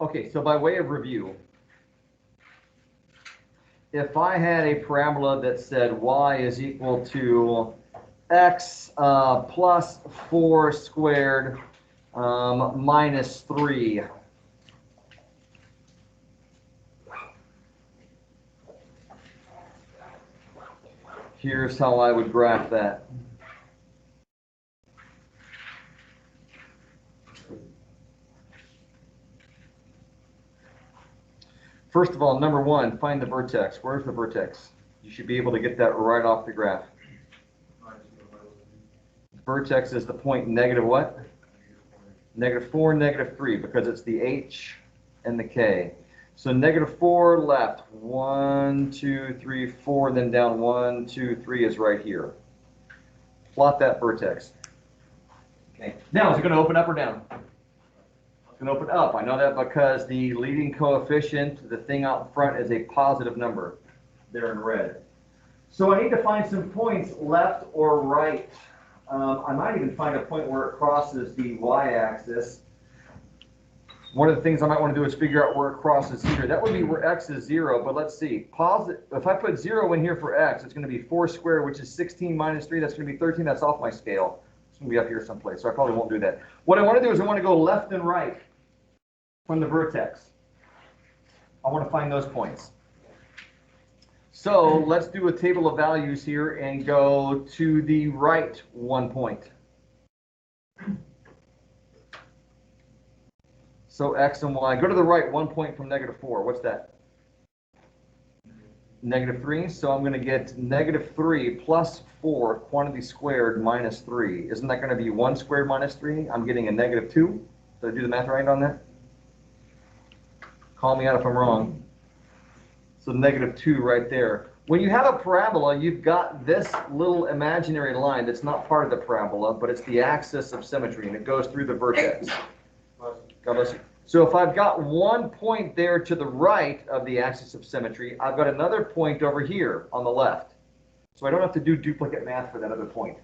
Okay, so by way of review, if I had a parabola that said y is equal to x plus 4 squared minus 3. Here's how I would graph that. First of all, number one, find the vertex. Where's the vertex? You should be able to get that right off the graph. Vertex is the point negative what? Negative 4, negative 3, because it's the h and the k. So negative 4 left, 1, 2, 3, 4, then down 1, 2, 3 is right here. Plot that vertex. Okay. Now, is it going to open up or down? It's going to open up. I know that because the leading coefficient, the thing out in front, is a positive number there in red. So I need to find some points left or right. I might even find a point where it crosses the y-axis. One of the things I might want to do is figure out where it crosses here. That would be where x is 0, but let's see. Positive. If I put 0 in here for x, it's going to be 4 squared, which is 16 minus 3. That's going to be 13. That's off my scale. It's going to be up here someplace, so I probably won't do that. What I want to do is I want to go left and right from the vertex. I want to find those points. So let's do a table of values here and go to the right 1 point. So x and y. Go to the right 1 point from negative 4. What's that? Negative 3. So I'm going to get negative 3 plus 4 quantity squared minus 3. Isn't that going to be 1 squared minus 3? I'm getting a negative 2. Did I do the math right on that? Call me out if I'm wrong. So negative 2 right there. When you have a parabola, you've got this little imaginary line that's not part of the parabola, but it's the axis of symmetry, and it goes through the vertex. God bless you. So if I've got 1 point there to the right of the axis of symmetry, I've got another point over here on the left. So I don't have to do duplicate math for that other point.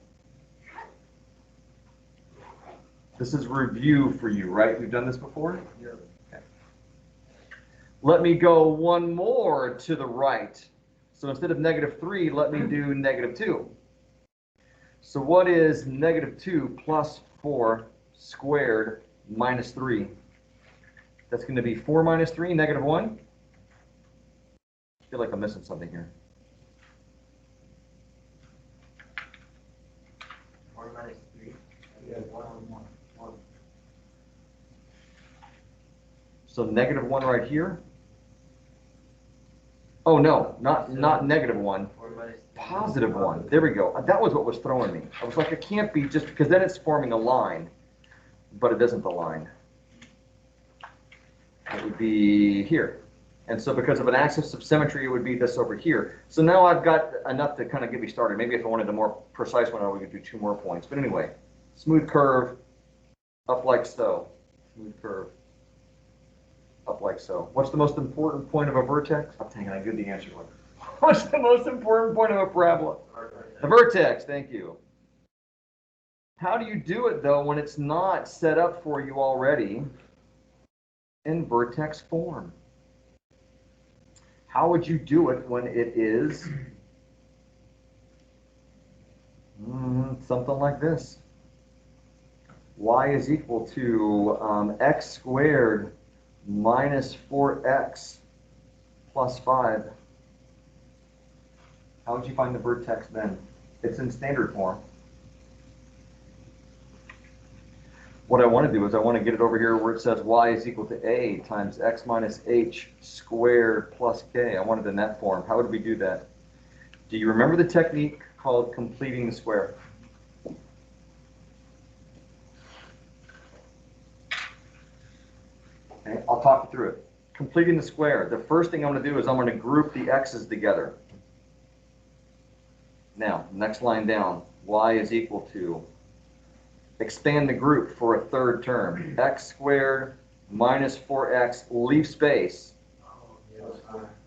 This is review for you, right? We've done this before? Yeah. Okay. Let me go one more to the right. So instead of negative 3, let me do negative 2. So what is negative 2 plus 4 squared minus 3? That's going to be 4 minus 3, negative 1. I feel like I'm missing something here. 4 minus 3. Yeah, 1, 1. So negative 1 right here. Oh, no, not negative 1. Positive 1. There we go. That was what was throwing me. I was like, it can't be just because then it's forming a line, but it isn't the line. It would be here. And so because of an axis of symmetry, it would be this over here. So now I've got enough to kind of get me started. Maybe if I wanted a more precise one, we could do 2 more points. But anyway, smooth curve, up like so. Smooth curve, up like so. What's the most important point of a vertex? I'm thinking I give the answer. What's the most important point of a parabola? The vertex, thank you. How do you do it, though, when it's not set up for you already in vertex form? How would you do it when it is something like this? Y is equal to x squared minus 4x plus 5. How would you find the vertex then? It's in standard form. What I want to do is I want to get it over here where it says y is equal to a times x minus h squared plus k. I want it in that form. How would we do that? Do you remember the technique called completing the square? Okay, I'll talk you through it. Completing the square. The first thing I'm going to do is I'm going to group the x's together. Now, next line down, y is equal to, expand the group for a third term, x squared minus 4x, leave space.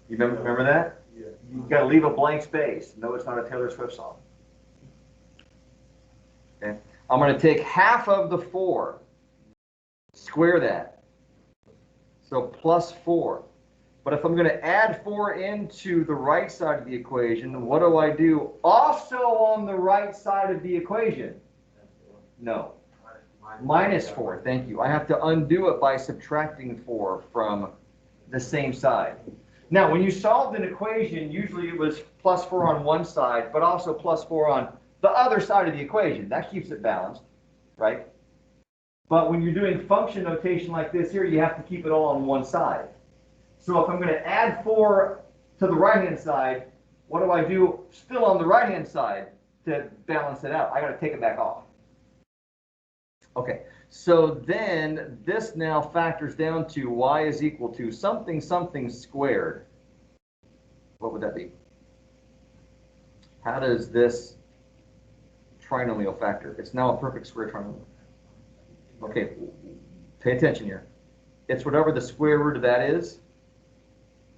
You remember that? You've got to leave a blank space. No, it's not a Taylor Swift song. Okay. I'm going to take half of the 4, square that. So plus 4. But if I'm going to add 4 into the right side of the equation, what do I do also on the right side of the equation? No. Minus 4, thank you. I have to undo it by subtracting 4 from the same side. Now, when you solved an equation, usually it was plus 4 on one side, but also plus 4 on the other side of the equation. That keeps it balanced, right? But when you're doing function notation like this here, you have to keep it all on one side. So if I'm going to add 4 to the right-hand side, what do I do still on the right-hand side to balance it out? I got to take it back off. Okay, so then this now factors down to y is equal to something something squared. What would that be? How does this trinomial factor? It's now a perfect square trinomial. Okay, pay attention here. It's whatever the square root of that is,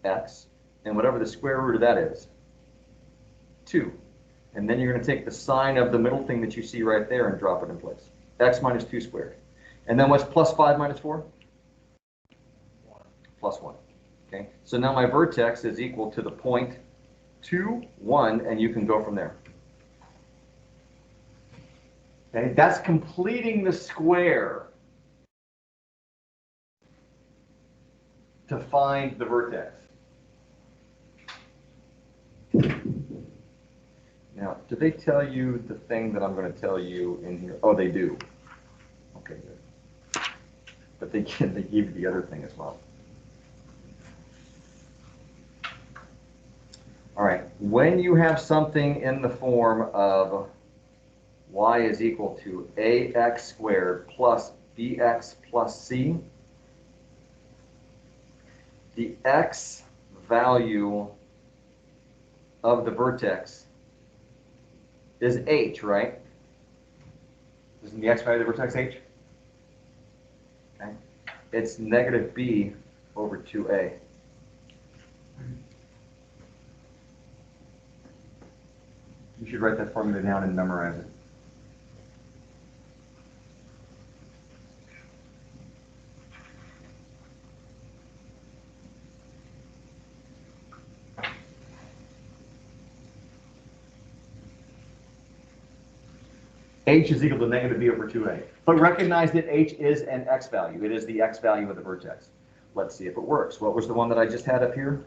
x, and whatever the square root of that is, 2. And then you're going to take the sign of the middle thing that you see right there and drop it in place. X minus 2 squared. And then what's plus 5 minus 4? 1. Plus 1. Okay, so now my vertex is equal to the point 2, 1, and you can go from there. Okay, that's completing the square to find the vertex. Now, do they tell you the thing that I'm going to tell you in here? Oh, they do. Okay, good. But they gave you the other thing as well. All right, when you have something in the form of y is equal to ax squared plus bx plus c, the x value of the vertex is h, right? Isn't the x value of the vertex h? Okay. It's negative b over 2a. You should write that formula down and memorize it. H is equal to negative b over 2a. But recognize that h is an x value. It is the x value of the vertex. Let's see if it works. What was the one that I just had up here?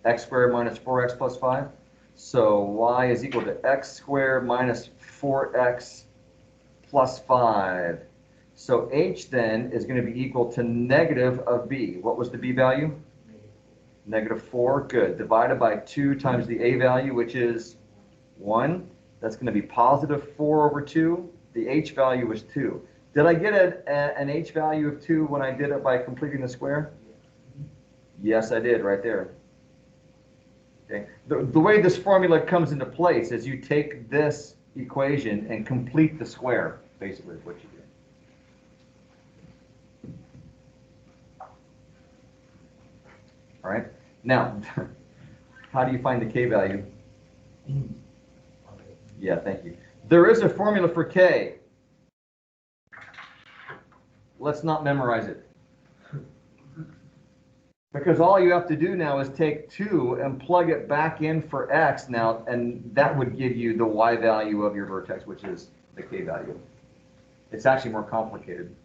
X squared minus 4x plus 5. So y is equal to x squared minus 4x plus 5. So h then is going to be equal to negative of b. What was the b value? Negative 4. Good. Divided by 2 times the a value, which is 1. That's going to be positive 4 over 2. The h value was 2. Did I get an h value of 2 when I did it by completing the square? Yes, I did, right there. Okay. The way this formula comes into place is you take this equation and complete the square, basically, is what you do. All right. Now, how do you find the k value? Yeah, thank you. There is a formula for k. Let's not memorize it. Because all you have to do now is take 2 and plug it back in for x now, and that would give you the y value of your vertex, which is the k value. It's actually more complicated.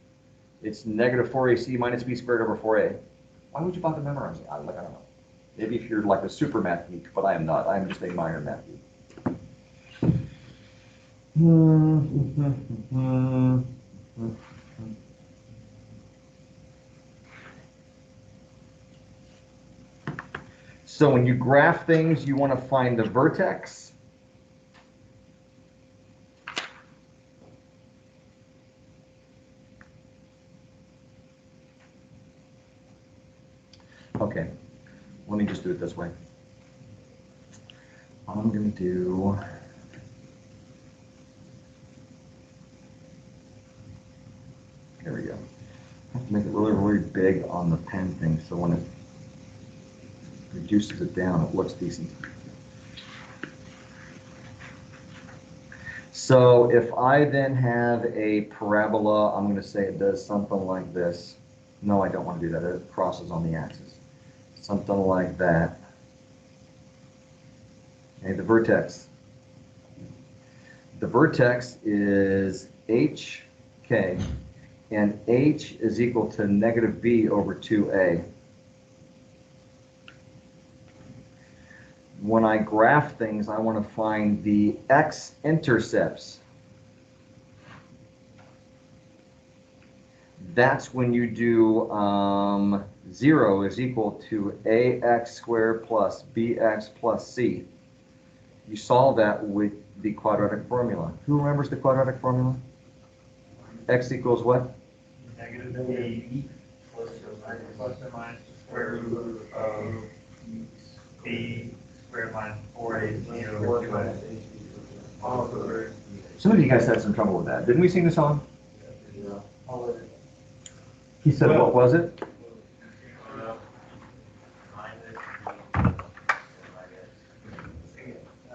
It's negative 4ac minus b squared over 4a. Why would you bother memorizing? I don't know. Maybe if you're like a super math geek, but I am not. I am just a minor math geek. So when you graph things, you want to find the vertex. Okay, let me just do it this way. I'm going to do... There we go. I have to make it really, really big on the pen thing, so when it reduces it down, it looks decent. So if I then have a parabola, I'm going to say it does something like this. No, I don't want to do that. It crosses on the axis. Something like that. Okay, the vertex. The vertex is HK, and H is equal to negative B over 2A. When I graph things, I want to find the x-intercepts. That's when you do 0 is equal to ax squared plus bx plus c. You solve that with the quadratic formula. Who remembers the quadratic formula? X equals what? Negative b plus or minus the square root of b squared minus 4ac over 2a. Some of you guys had some trouble with that. Didn't we sing the song? Yeah. He said, what was it?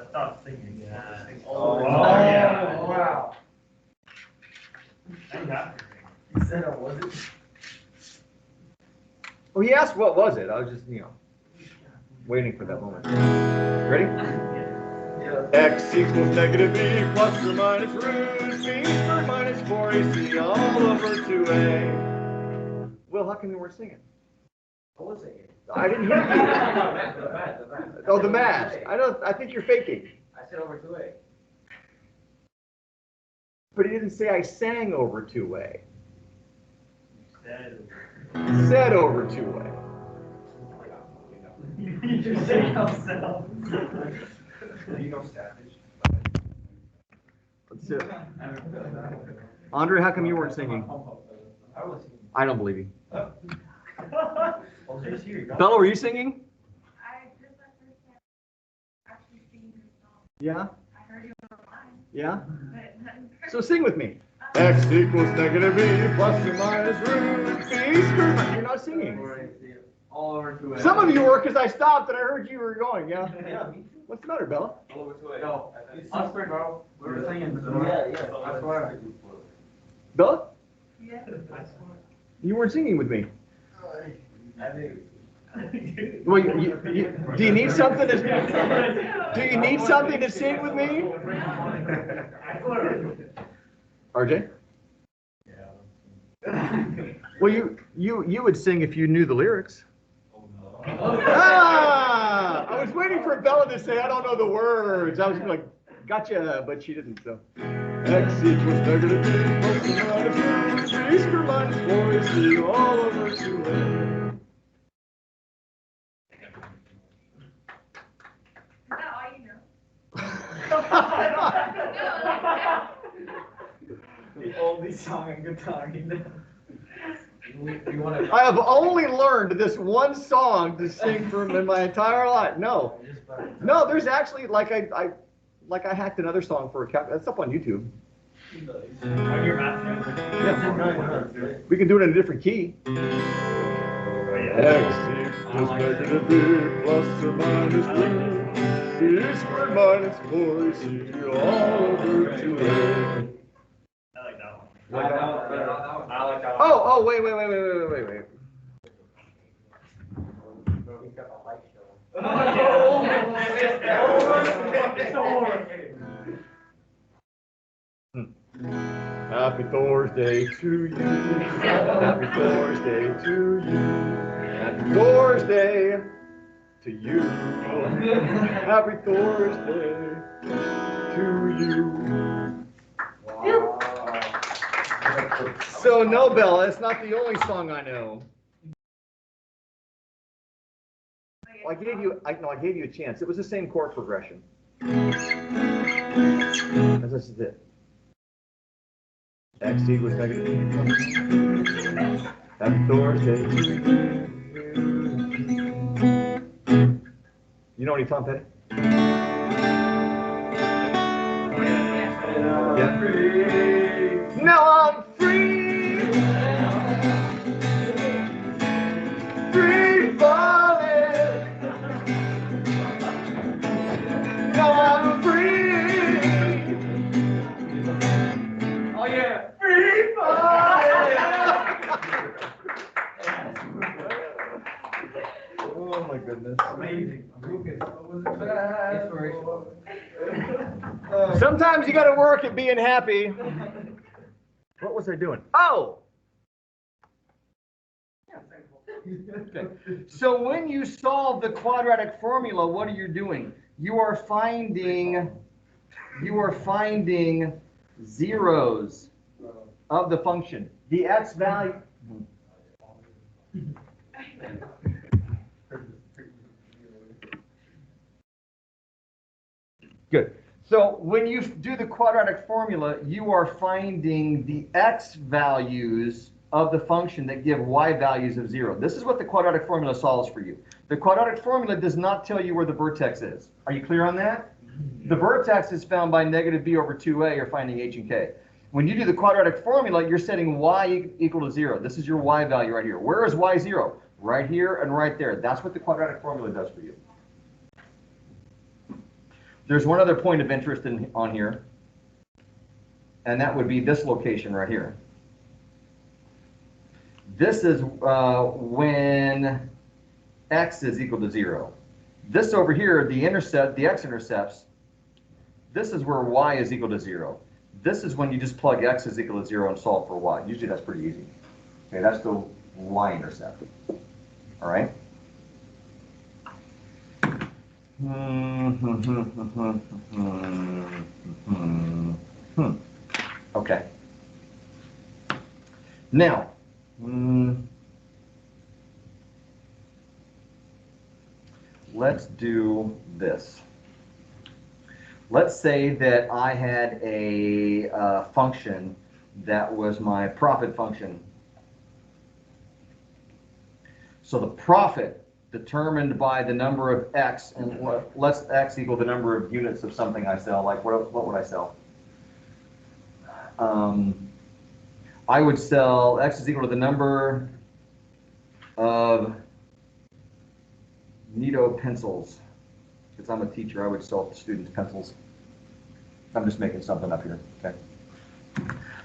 Stop singing. Yeah. Oh, yeah. Wow. You said it wasn't. Well, he asked what was it. I was just, waiting for that moment. Ready? Yeah. X equals negative b plus or minus root b squared minus 4ac all over 2a. Will, how come you weren't singing? I was singing. I didn't hear you. The math. Oh, the math. I think you're faking. I said over 2A. But he didn't say I sang over 2a. You Said over 2a. You just say yourself. You know Savage. Let's do it. Andre, how come you weren't singing? I was singing. I don't believe you. Well, just here. Bella, were you singing? I just that first time actually singing your song. Yeah? I heard you online, Yeah? but nothing. So sing with me. X equals negative b plus or minus root b squared. You're not singing. All over 2A. Some of you were because I stopped and I heard you were going, yeah? Yeah. What's the matter, Bella? All over 2A. No, I swear, bro. We were singing. Yeah. I swear. Bella? Yeah. You weren't singing with me. I think. Well, do you need something to? Do you need something to sing with me? RJ? Well, you would sing if you knew the lyrics. Ah! I was waiting for Bella to say I don't know the words. I was like, gotcha, but she didn't. So. X equals negative b plus or minus root b squared minus 4ac all over 2a. Is that all you know? The only song and guitar you know. You want to? I have only learned this one song to sing from in my entire life. No, there's actually like I hacked another song for a cat. That's up on YouTube. On your master? Yeah. We can do it in a different key. Oh, yeah. X equals negative b plus or minus root b squared minus 4ac all over 2a. I like that one. Like that one? I like that one. Oh, wait. He's got a light show. Happy Thursday to you. Happy Thursday to you. Happy Thursday to you. Happy Thursday to you. Wow. So no, Bella, it's not the only song I know. Well, I gave you a chance. It was the same chord progression. This is it. X equals negative. Happy Thursday to you. You know any Tom Petty? Yeah. Now I'm free. Free falling. Now I'm free. Oh yeah. Free falling. my goodness. Amazing. Lucas, what was it? Sometimes you got to work at being happy. What was I doing? Oh! Okay. So when you solve the quadratic formula, what are you doing? You are finding zeros of the function. The x value. Good. So when you do the quadratic formula, you are finding the x values of the function that give y values of 0. This is what the quadratic formula solves for you. The quadratic formula does not tell you where the vertex is. Are you clear on that? The vertex is found by negative b over 2a, or finding h and k. When you do the quadratic formula, you're setting y equal to 0. This is your y value right here. Where is y 0? Right here and right there. That's what the quadratic formula does for you. There's one other point of interest on here, and that would be this location right here. This is when x is equal to 0. This over here, the x-intercepts, this is where y is equal to 0. This is when you just plug x is equal to 0 and solve for y. Usually that's pretty easy. Okay, that's the y-intercept. All right? Okay. Now, let's do this. Let's say that I had a function that was my profit function. So the profit determined by the number of x, and let's x equal the number of units of something I sell. Like what would I sell? I would sell x is equal to the number of Nito pencils. Because I'm a teacher, I would sell students pencils. I'm just making something up here. Okay.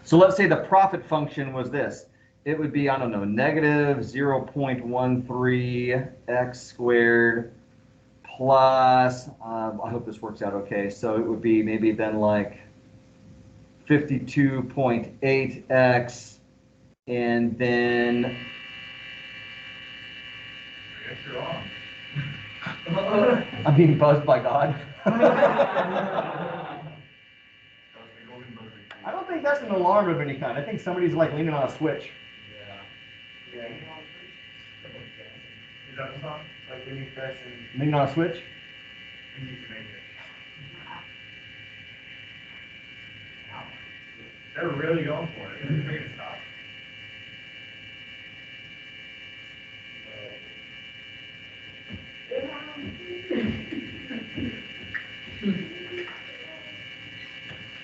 So let's say the profit function was this. It would be, I don't know, negative 0.13 x squared plus, I hope this works out okay. So it would be maybe then like 52.8x, and then. I guess you're wrong. I'm being buzzed by God. I don't think that's an alarm of any kind. I think somebody's like leaning on a switch. Yeah. Is that the song? Like when you press and Leaning on a switch? you need to make it. They're really going for it. They're making it stop.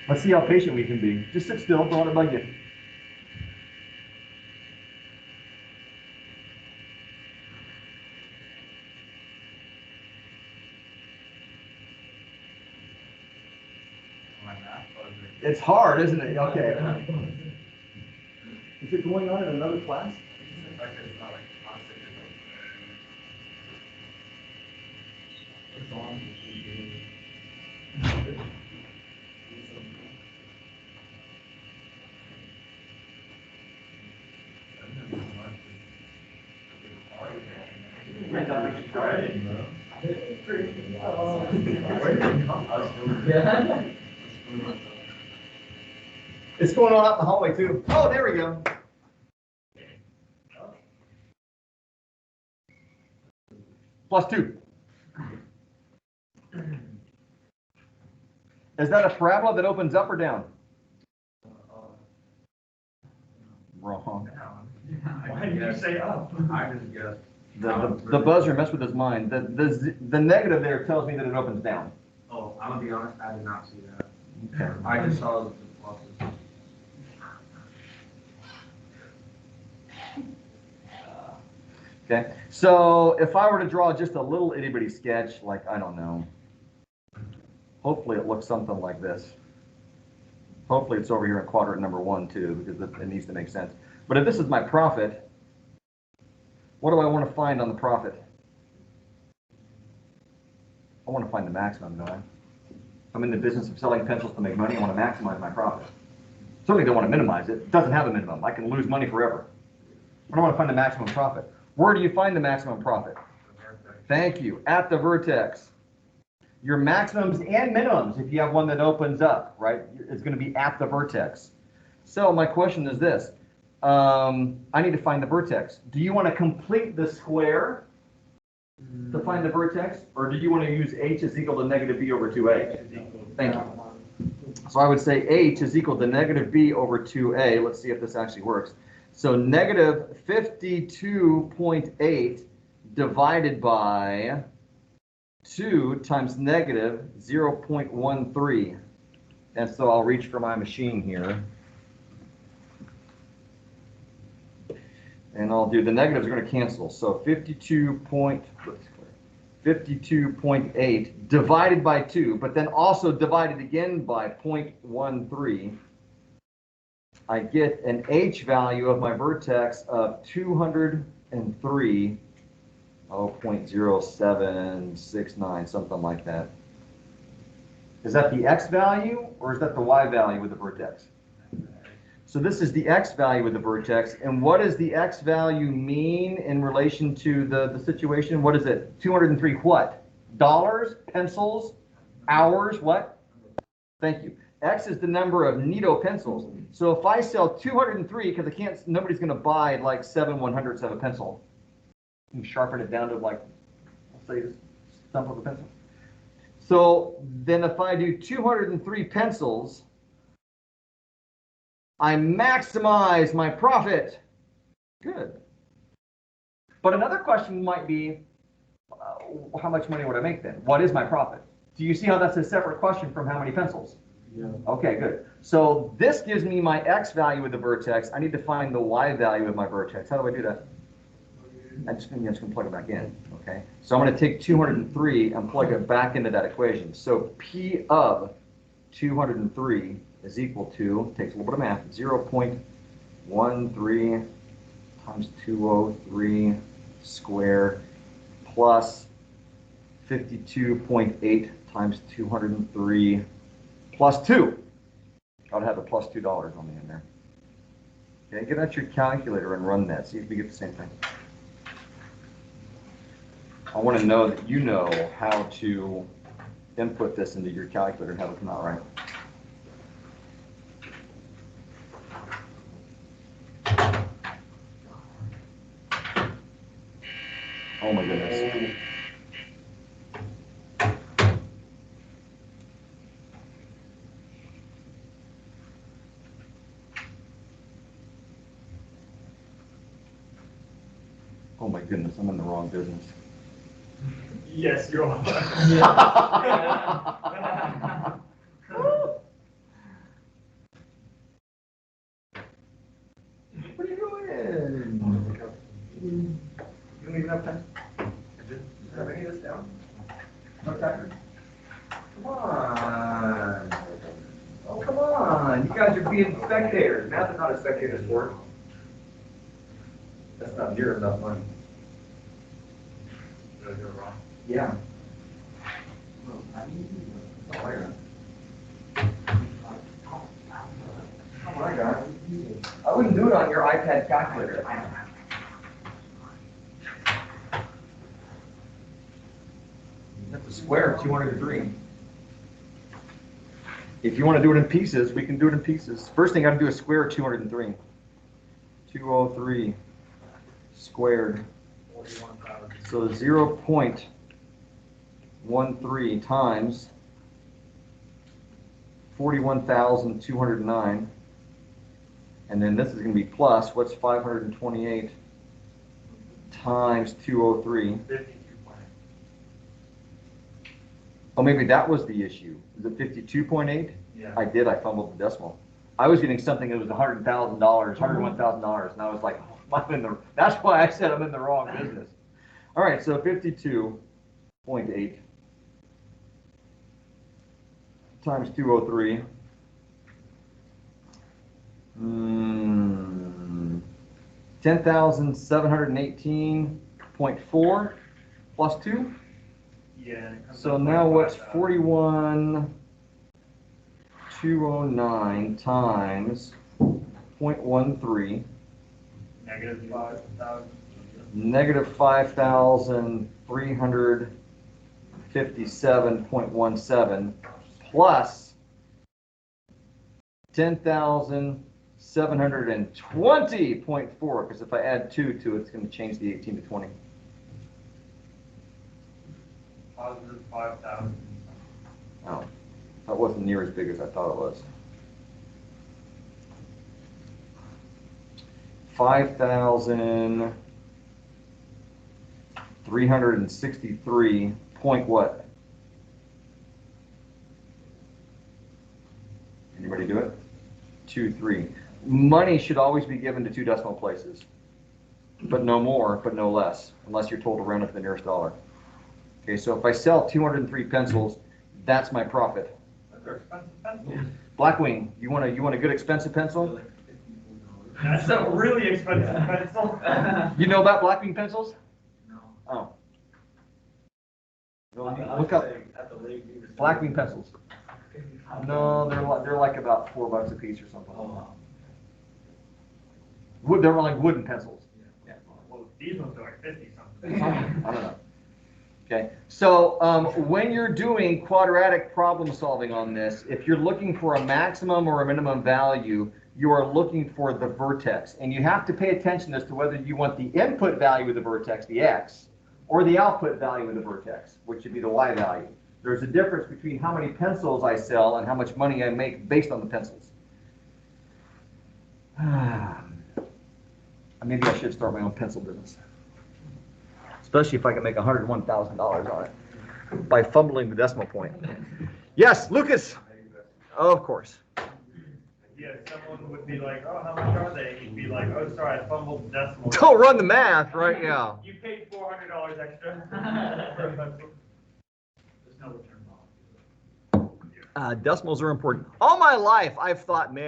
Let's see how patient we can be. Just sit still, don't let it bug you. My math buzzer. It's hard, isn't it? Okay. Is it going on in another class? It's like it's not like constant. It's on. It's going on out in the hallway too. Oh, there we go. +2. Is that a parabola that opens up or down? Wrong. Why did you say up? I just guessed. The buzzer messed with his mind. The negative there tells me that it opens down. Oh, I'm gonna be honest, I did not see that. Okay. I just saw the pluses. Okay, so if I were to draw just a little itty bitty sketch, like, I don't know, hopefully it looks something like this. Hopefully it's over here in quadrant number 1 too, because it needs to make sense. But if this is my profit, what do I want to find on the profit? I want to find the maximum, don't I? I'm in the business of selling pencils to make money. I want to maximize my profit. Certainly don't want to minimize it. It doesn't have a minimum. I can lose money forever. I don't want to find the maximum profit. Where do you find the maximum profit? Thank you. At the vertex. Your maximums and minimums, if you have one that opens up, right, is going to be at the vertex. So my question is this. I need to find the vertex. Do you want to complete the square to find the vertex, or do you want to use h is equal to negative b over 2a? Thank you. So I would say h is equal to negative b over 2a. Let's see if this actually works. So negative 52.8 divided by 2 times negative 0.13. And so I'll reach for my machine here. And I'll do, the negatives are going to cancel. So 52.8 divided by 2, but then also divided again by 0.13. I get an h value of my vertex of 203, 0.0769, something like that. Is that the x value, or is that the y value with the vertex? So this is the x value with the vertex, and what does the x value mean in relation to the situation? What is it? 203 what? Dollars, pencils, hours, what? Thank you. X is the number of Nito pencils. So if I sell 203, because nobody's going to buy like 7 100ths of a pencil, and sharpen it down to like, let's say the stump of a pencil. So then if I do 203 pencils, I maximize my profit. Good. But another question might be, how much money would I make then? What is my profit? Do you see how that's a separate question from how many pencils? Yeah. Okay, good. So this gives me my x value with the vertex. I need to find the y value with my vertex. How do I do that? I'm just going to plug it back in. Okay. So I'm going to take 203 and plug it back into that equation. So P of 203 is equal to, takes a little bit of math, 0.13 times 203 squared plus 52.8 times 203 plus 2. I'll have a plus $2 on the end there. Okay, get out your calculator and run that. See if we get the same thing. I want to know that you know how to input this into your calculator and have it come out right. Oh my goodness. Oh my goodness, I'm in the wrong business. Yes, you are. What are you doing? You don't even have time? Have any of this down? No timer? Come on. Oh, come on. You guys are being spectators. Math is not a spectator sport. That's not near enough money. Did I do it wrong? Yeah. I wouldn't do it on your iPad calculator. That's a square of 203. If you want to do it in pieces, we can do it in pieces. First thing I got to do is square 203. 203 squared. So 0.13 times 41,209. And then this is going to be plus, what's 528 times 203? 52.8. Oh, maybe that was the issue. Is it 52.8? Yeah. I fumbled the decimal. I was getting something that was $100,000, $101,000, and I was like, that's why I said I'm in the wrong business. All right, so 52.8 times 203. 10,718.4 plus 2. Yeah. and it comes So to now what's 45,000. 41,209 times 0.13 Negative 5,000. negative 5,357.17 plus 10,720.4, because if I add 2 to it, it's going to change the 18 to 20. Positive 5,000. Oh, that wasn't near as big as I thought it was. 5,363 point what? Anybody do it? 23. Money should always be given to 2 decimal places, but no more, but no less, unless you're told to round up to the nearest dollar. Okay, so if I sell 203 pencils, that's my profit. But they're expensive pencils. Blackwing, you want a good expensive pencil? That's a really expensive pencil. You know about Blackwing pencils? No. Oh. Look up Blackwing pencils. No, they're like about $4 a piece or something. They're like wooden pencils. Well, these ones are like 50 something. I don't know. Okay, so when you're doing quadratic problem solving on this, if you're looking for a maximum or a minimum value, you are looking for the vertex. And you have to pay attention as to whether you want the input value of the vertex, the x, or the output value of the vertex, which would be the y value. There's a difference between how many pencils I sell and how much money I make based on the pencils. Maybe I should start my own pencil business. Especially if I can make $101,000 on it by fumbling the decimal point. Yes, Lucas. Oh, of course. Yeah, someone would be like, oh, how much are they? You'd be like, oh, sorry, I fumbled the decimal. Don't run the math, right? Yeah. You paid $400 extra for a pencil. There's no return policy. Decimals are important. All my life, I've thought, man.